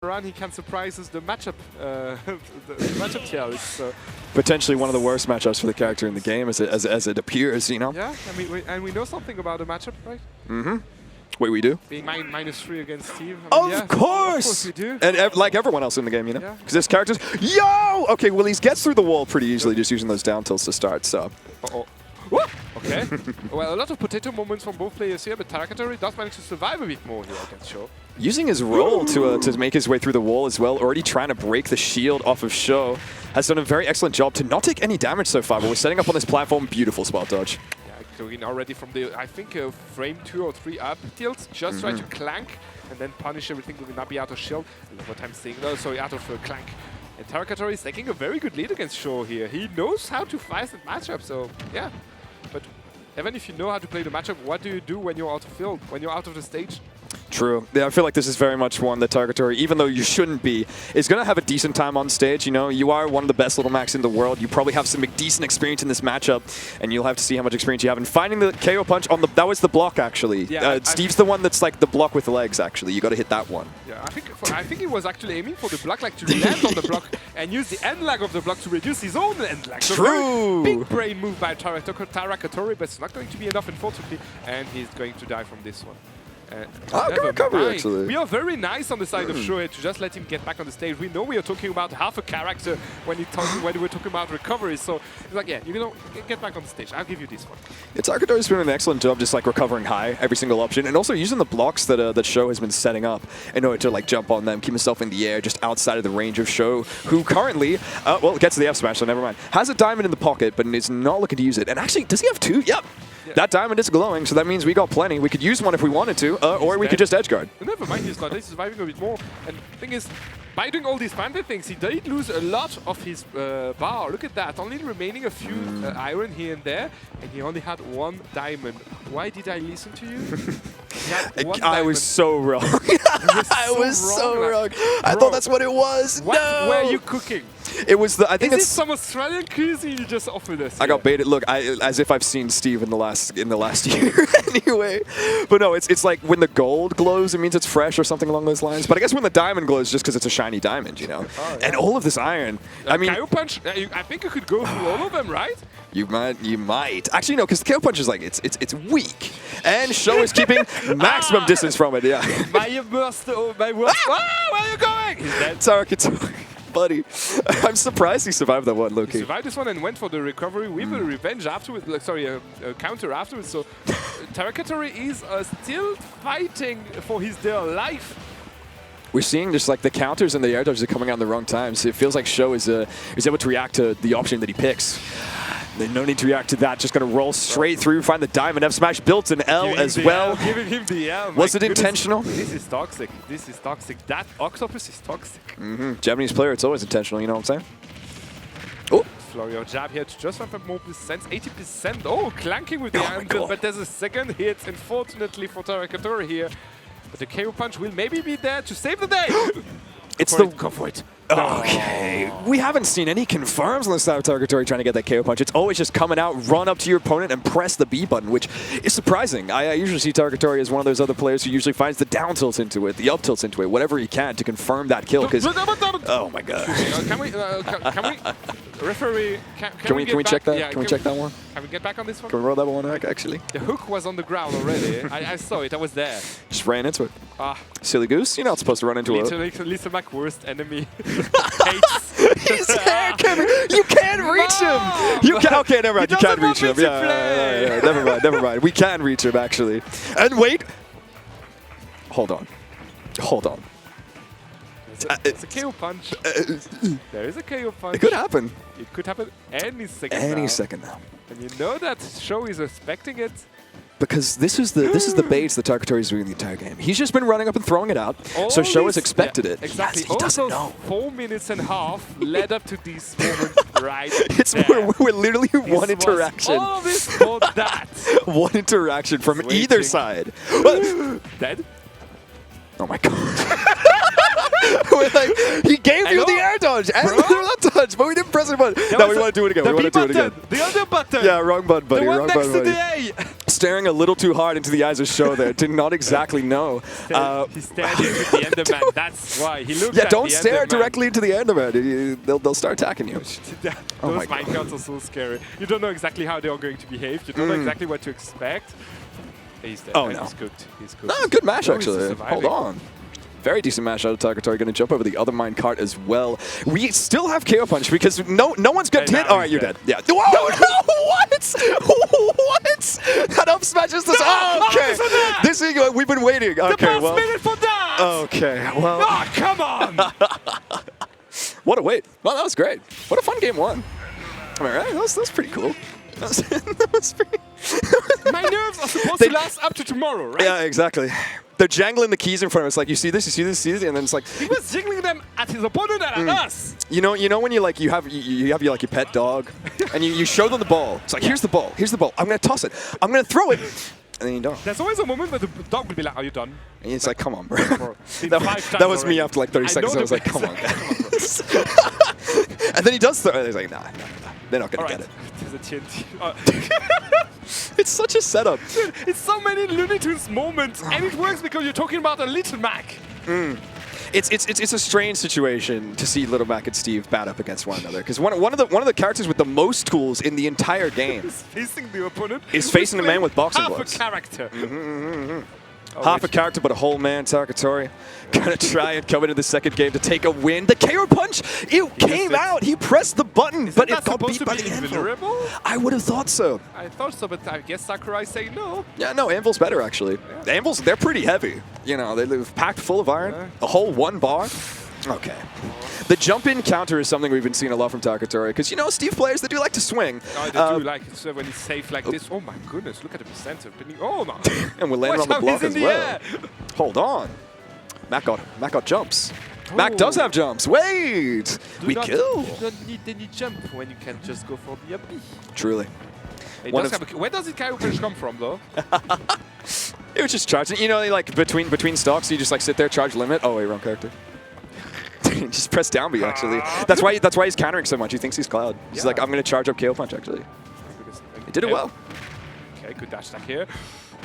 run, he can surprise us the matchup, the matchup tiers. So. Potentially one of the worst matchups for the character in the game, as it appears, you know. Yeah, I mean, we know something about the matchup, right? Mm-hmm. Wait, we do? Being -3 against Steve. I mean, of course we do. And like everyone else in the game, you know. Because this character's okay. Well, he gets through the wall pretty easily, just using those down tilts to start. So. Okay. Well, a lot of potato moments from both players here, but Tarakotori does manage to survive a bit more here against Sho. Using his roll to make his way through the wall as well, already trying to break the shield off of Sho. Has done a very excellent job to not take any damage so far, but we're setting up on this platform. Beautiful spot dodge. Yeah, going already from the, I think, frame 2 or 3 up tilts, just try to clank and then punish everything with an Nabi out of shield. A lot of time staying, out of clank. And Tarakotori is taking a very good lead against Sho here. He knows how to fight that matchup, so yeah. But even if you know how to play the matchup, what do you do when you're out of field, when you're out of the stage? True. Yeah, I feel like this is very much one that Tarakotori, even though you shouldn't be, is going to have a decent time on stage. You know, you are one of the best little Macs in the world. You probably have some decent experience in this matchup, and you'll have to see how much experience you have. And finding the KO punch on the, that was the block, actually. Yeah, Steve's the one that's like the block with the legs, actually. You got to hit that one. Yeah, I think he was actually aiming for the block, like to land on the block and use the end lag of the block to reduce his own end lag. So True. Big brain move by Tarakotori, but it's not going to be enough, unfortunately, and he's going to die from this one. Good recovery, actually. We are very nice on the side of Sho to just let him get back on the stage. We know we are talking about half a character when we're talking about recovery. So it's like, yeah, you know, get back on the stage. I'll give you this one. Yeah, Tarakotori's doing an excellent job just like recovering high every single option, and also using the blocks that that Sho has been setting up in order to like jump on them, keep himself in the air, just outside of the range of Sho, who currently, well, gets to the F smash, so never mind. Has a diamond in the pocket, but is not looking to use it. And actually, does he have 2? Yep. Yeah. That diamond is glowing, so that means we got plenty. We could use one if we wanted to, or we could just edge guard. Never mind, he's not. He's surviving a bit more. And the thing is, by doing all these panda things, he did lose a lot of his bar. Look at that, only remaining a few iron here and there, and he only had 1 diamond. Why did I listen to you? I was so wrong. I was so wrong. I thought that's what it was. What were you cooking? It was the. I think it's some Australian cuisine you just offered us. I got baited. Look, as if I've seen Steve in the last year. Anyway, but no, it's like when the gold glows, it means it's fresh or something along those lines. But I guess when the diamond glows, just because it's a shiny diamond, you know. Oh, yeah. And all of this iron. I mean, KO punch. I think you could go through all of them, right? You might. Actually, no, because the KO punch is like it's weak, and Sho is keeping maximum distance from it. Yeah. My worst. Where are you going? He's dead. Tarakotori. Buddy, I'm surprised he survived that one, low-key. He survived this one and went for the recovery with a revenge afterwards. Like, sorry, a counter afterwards. So Tarakotori is still fighting for his dear life. We're seeing just like the counters and the air dodges are coming out in the wrong times. It feels like Sho is able to react to the option that he picks. There's no need to react to that. Just going to roll straight through, find the diamond F smash, built an L as well. Giving him the L. Was it intentional? This is toxic. This is toxic. That octopus is toxic. Japanese player, it's always intentional, you know what I'm saying? Oh. Florio jab here to just 5 more percent, 80%. Oh, clanking with the anvil, but there's a second hit, unfortunately, for Tarakotori here. But the KO punch will maybe be there to save the day. Go for it. Okay. We haven't seen any confirms on the side of Tarakotori trying to get that KO punch. It's always just coming out, run up to your opponent, and press the B button, which is surprising. I usually see Tarakotori as one of those other players who usually finds the down tilts into it, the up tilts into it, whatever he can to confirm that kill. Because oh my god. Can we referee? Can we check that? Yeah, can we check that one? Can we get back on this one? Can we roll that one back? Actually, the hook was on the ground already. I saw it. I was there. Just ran into it. Silly goose. You're not supposed to run into it. Lisa Mac's worst enemy. His hair camera. You can't reach him. You can. Okay, never mind. You can't reach him. Yeah. Never mind. We can reach him actually. And wait. Hold on. It's a KO punch. There is a KO punch. It could happen. It could happen any second. Any second now. And you know that Sho is expecting it. Because this is the bait that Tarakotori is doing the entire game. He's just been running up and throwing it out, so Sho has expected it. Exactly. He doesn't know. 4 minutes and a half led up to this moment right We're literally one interaction. All this for that. One interaction from either side. Dead? Oh my god. He gave you the air dodge and the that dodge, but we didn't press was the button. No, we want to do it again. We want to do it again. The other button. Yeah, wrong button, buddy. The one wrong next button, to buddy. the A. Staring a little too hard into the eyes of Show there. Did not exactly know. He's staring into the Enderman. That's why he looked. Yeah, at don't the stare Enderman. directly into the Enderman. They'll start attacking you. Oh my Those minecarts are so scary. You don't know exactly how they are going to behave. You don't know exactly what to expect. He's dead. Oh, no. He's cooked. He's cooked. No, good match, Oh, he's actually. surviving. Hold on. Very decent match out of Tarakotori. Going to jump over the other minecart as well. We still have KO Punch because no one's got Hey, hit. now All right, he's you're dead. dead. Yeah. Whoa, no, what? What? That up smash is this. Oh, okay. listen to that. This is we've been waiting. The Okay, past well. minute for that. Okay, well. Oh, come on. What a wait. Well, that was great. What a fun game one. Am I right? That was pretty cool. That was pretty. My nerves are supposed to last up to tomorrow, right? Yeah, exactly. They're jangling the keys in front of us, like, you see this, you see this, you see this, and then it's like He was jiggling them at his opponent and at us. you know when you like you have your like your pet dog, and you show them the ball. It's like here's the ball, I'm gonna toss it, I'm gonna throw it, and then you don't. There's always a moment where the dog will be like, "Are you done?" And it's like, come on, bro. That That was me after like 30 seconds. I was like, come on, guys. And then he does throw it. He's like, nah, they're not gonna get it. There's a TNT. It's such a setup. Dude, it's so many Looney Tunes moments, and it works because you're talking about a Little Mac. It's a strange situation to see Little Mac and Steve bat up against one another, because one of the characters with the most tools in the entire game He's facing the opponent. is facing a man with boxing half gloves. a character. Oh, Half a character, but a whole man. Tarakotori gonna try and come into the second game to take a win. The KO punch, it came out. He pressed the button, but it got beat by the Anvil. Invulnerable? I would have thought so. I thought so, but I guess Sakurai saying no. Yeah, no, Anvil's better actually. Yeah. The Anvils, they're pretty heavy. You know, they live packed full of iron. Yeah. A whole one bar. Okay. The jump-in counter is something we've been seeing a lot from Tarakotori, because, you know, Steve players, they do like to swing. Oh, they do like it when it's safe like this. Oh my goodness, look at the percent of pinning. Oh my. And we're landing on the Watch how block he's as in the well. air. Hold on. Mac got jumps. Mac does have jumps. Wait! We kill. You don't need any jump when you can just go for the up B. Truly. It One does of- have where does the KO punch come from, though? It was just charging. You know, like between stocks, you just like sit there, charge limit. Oh wait, wrong character. Just press down B actually. That's why he's countering so much. He thinks he's Cloud. He's like, I'm gonna charge up KO punch actually. He did it well. Okay, good dash attack here.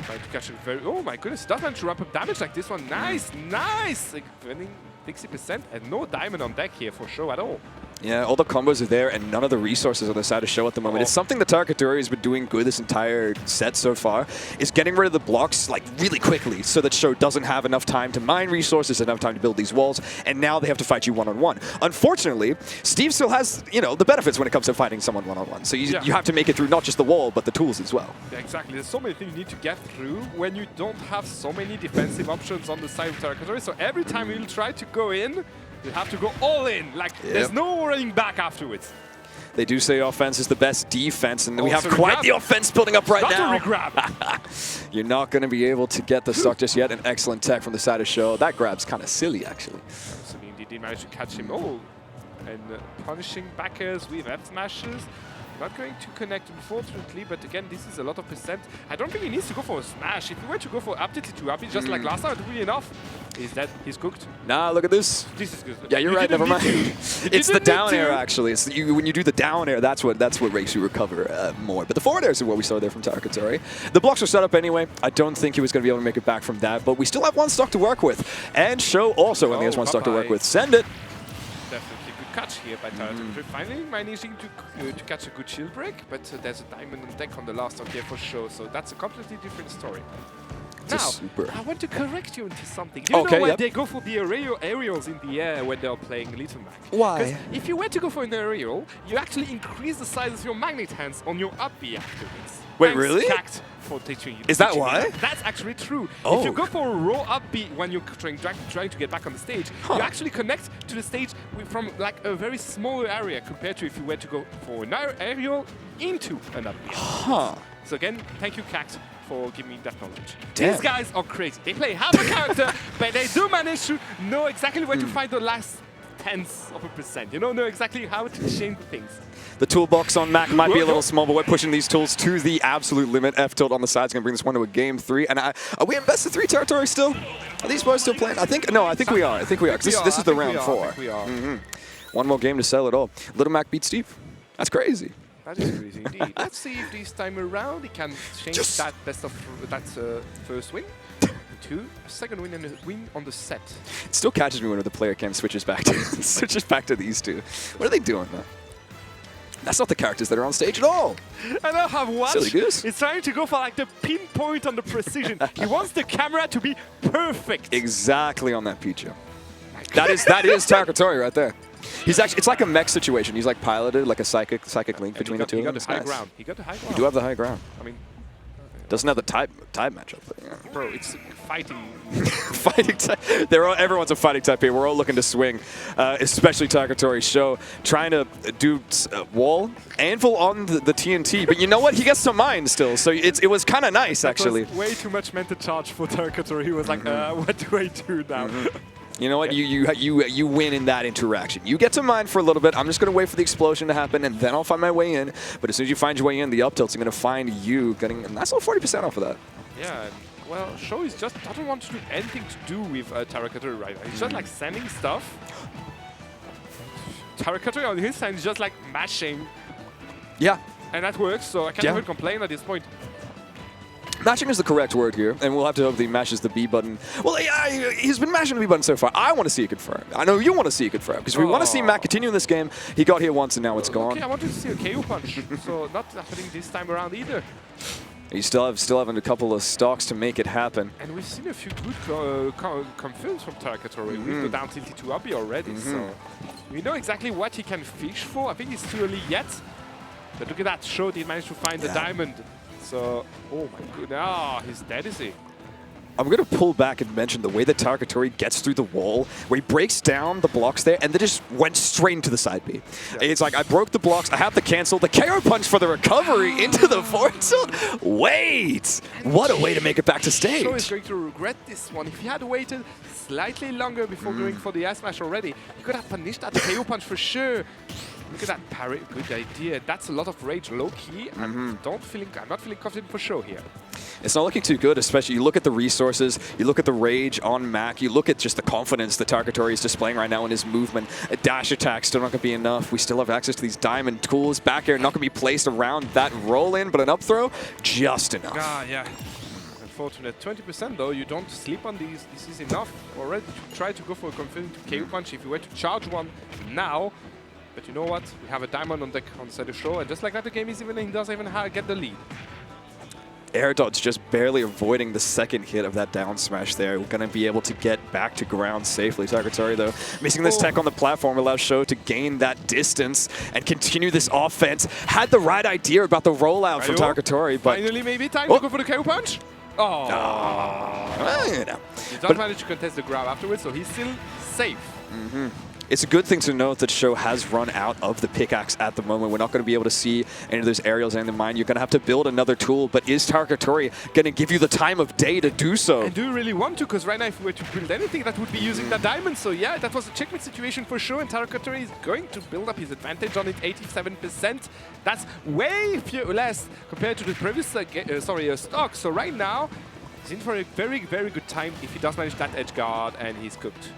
Trying to catch it very. Oh my goodness, does manage to ramp up damage like this one. Nice, nice. Like winning 60% and no diamond on deck here for show at all. Yeah, all the combos are there, and none of the resources on the side of show at the moment. Oh. It's something that Tarakotori has been doing good this entire set so far, is getting rid of the blocks like really quickly, so that show doesn't have enough time to mine resources, enough time to build these walls, and now they have to fight you one-on-one. Unfortunately, Steve still has, you know, the benefits when it comes to fighting someone one-on-one. So you have to make it through not just the wall, but the tools as well. Yeah, exactly. There's so many things you need to get through when you don't have so many defensive options on the side of Tarakotori. So every time you'll try to go in, you have to go all in. Like, there's no running back afterwards. They do say offense is the best defense, and we have Also quite regrab. the offense building up right Not now. a regrab. You're not going to be able to get the stock just yet. An excellent tech from the side of show. That grab's kind of silly, actually. So they did manage to catch him. Oh, and punishing backers with F smashes. Not going to connect, unfortunately, but again, this is a lot of percent. I don't think he needs to go for a smash. If he were to go for up tilted to up, just like last time, it would be enough. He's dead. He's cooked. Nah, look at this. This is good. Yeah, you're right. Never mind. It's the didn't down need air, to. actually. It's when you do the down air, that's what makes you recover more. But the forward air is what we saw there from Tarakotori. The blocks are set up anyway. I don't think he was going to be able to make it back from that, but we still have one stock to work with. And show also only has one stock to work with. Send it. Definitely good catch here by Tarakotori. Finally managing to catch a good shield break, but there's a diamond on deck on the last stock here for show, so that's a completely different story. Now, I want to correct you into something. You know when they go for the aerials in the air when they're playing Little Mac? Why? Because if you were to go for an aerial, you actually increase the size of your magnet hands on your up B afterwards. Wait, Thanks, really? Cakt, for teaching you. Is that why? That's actually true. Oh. If you go for a row up B when you're trying to get back on the stage, you actually connect to the stage from like a very small area compared to if you were to go for an aerial into an up B. So again, thank you, Cakt, for giving me that knowledge. Damn. These guys are crazy. They play half a character, but they do manage to know exactly where to find the last tenths of a percent. You know exactly how to change things. The toolbox on Mac might be a little small, but we're pushing these tools to the absolute limit. F tilt on the side is going to bring this one to a game 3. And are we in best of 3 territory still? Are these boys still playing? I think we are. I think we are. 'Cause this is the round 4. We are. One more game to sell it all. Little Mac beat Steve. That's crazy. That is crazy indeed. Let's see if this time around he can change that first win to a second win and a win on the set. It still catches me when the player cam switches back to these two. What are they doing, man? That's not the characters that are on stage at all. And I have watched. Silly goose. He's trying to go for like the pinpoint on the precision. He wants the camera to be perfect. Exactly on that Pichu. That is Tarakotori right there. He's actually, it's like a mech situation. He's like piloted, like a psychic link between the two. He got the high ground. He got the high ground. You do have the high ground. I mean, doesn't have the type matchup. But, yeah. Bro, it's fighting. Fighting type. Everyone's a fighting type here. We're all looking to swing, especially Tarakotori. Show trying to do wall anvil on the TNT, but you know what? He gets some mine still, so it was kind of nice actually. That was way too much mental charge for Tarakotori. He was like, what do I do now? You know what? You win in that interaction. You get to mine for a little bit. I'm just going to wait for the explosion to happen, and then I'll find my way in. But as soon as you find your way in, the up tilt's going to find you getting a nice little 40% off of that. Yeah. Well, Show is just doesn't want to do anything to do with Tarakotori right now. He's just like sending stuff. Tarakotori on his side is just like mashing. Yeah. And that works, so I can't even complain at this point. Mashing is the correct word here, and we'll have to hope that he mashes the B button. Well, yeah, he's been mashing the B button so far. I want to see it confirmed. I know you want to see it confirmed, because we want to see Mac continue in this game. He got here once, and now it's gone. Okay, I wanted to see a KO punch, so not happening this time around either. You still having a couple of stocks to make it happen. And we've seen a few good confirms from Tarakotori with the down tilted to Abi already, so we know exactly what he can fish for. I think it's too early yet, but look at that. Show he managed to find the diamond. So, oh my goodness, he's dead, is he? I'm going to pull back and mention the way that Tarakotori gets through the wall, where he breaks down the blocks there, and then just went straight into the side B. Yeah. It's like, I broke the blocks, I have the cancel, the KO punch for the recovery into the forward tilt. Wait! What a way to make it back to stage. Show is going to regret this one. If he had waited slightly longer before going for the S-Smash already, he could have punished that KO punch for sure. Look at that parry, good idea. That's a lot of rage low-key. I'm not feeling confident for Show here. It's not looking too good, especially you look at the resources, you look at the rage on Mac, you look at just the confidence that Tarakotori is displaying right now in his movement. A dash attack still not going to be enough. We still have access to these diamond tools back here, not going to be placed around that roll-in, but an up throw, just enough. Yeah. Unfortunate. 20% though, you don't sleep on these. This is enough already to try to go for a confident KO punch if you were to charge one now. But you know what? We have a diamond on deck on side of Show, and just like that, the game is even. He doesn't even get the lead. Air dodge just barely avoiding the second hit of that down smash there. We're going to be able to get back to ground safely. Tarakotori, though, missing this tech on the platform allows Show to gain that distance and continue this offense. Had the right idea about the rollout from Tarakotori, but finally maybe time to go for the KO punch. He doesn't manage to contest the grab afterwards, so he's still safe. It's a good thing to note that Show has run out of the pickaxe at the moment. We're not going to be able to see any of those aerials in the mine. You're going to have to build another tool, but is Tarakotori going to give you the time of day to do so? And do you really want to? Because right now, if we were to build anything, that would be using that diamond. So yeah, that was a checkmate situation for Show, and Tarakotori is going to build up his advantage on it, 87%. That's way less compared to the previous stock. So right now, he's in for a very, very good time if he does manage that edge guard, and he's cooked.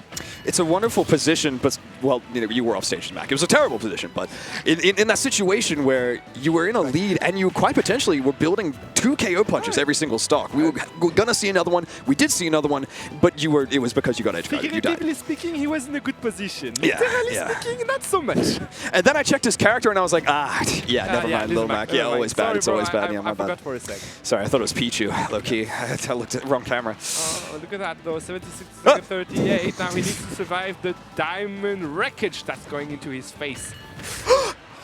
It's a wonderful position, but, well, you were off stage, Mac. It was a terrible position, but in that situation where you were in a lead and you quite potentially were building 2 KO punches every single stock. We were going to see another one. We did see another one, but it was because you got edge guarded. Literally speaking, he was in a good position. Yeah, Literally speaking, not so much. And then I checked his character and I was like, never mind, Lil Mac. Yeah, always bad. It's always bad. Yeah, my bad. I forgot for a sec. Sorry, I thought it was Pichu, low-key. I looked at the wrong camera. Oh, look at that, though. 76 38. Now he needs to survive the diamond wreckage that's going into his face.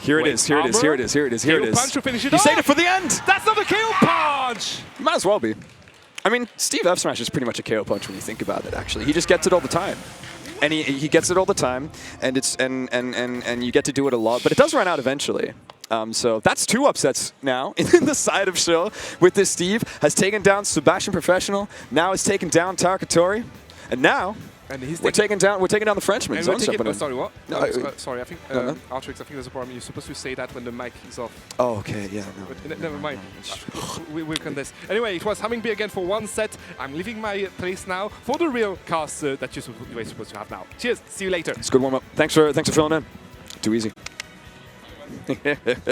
Here it is. KO punch to finish it he off. saved it for the end. That's not a KO punch. Might as well be. I mean, Steve F Smash is pretty much a KO punch when you think about it. Actually, he just gets it all the time, and he gets it all the time, and it's and you get to do it a lot. But it does run out eventually. So that's 2 upsets now in the side of Show. With this, Steve has taken down Sebastian Professional. Now has taken down Tarakotori, and now. And we're taking down the Frenchman. Sorry, what? No, sorry, I think Artrix, I think there's a problem. You're supposed to say that when the mic is off. Oh, okay, yeah. No, but never mind. We'll can this. Anyway, it was Hummingby again for 1 set. I'm leaving my place now for the real cast that you're supposed to have now. Cheers. See you later. It's a good warm up. Thanks for filling in. Too easy.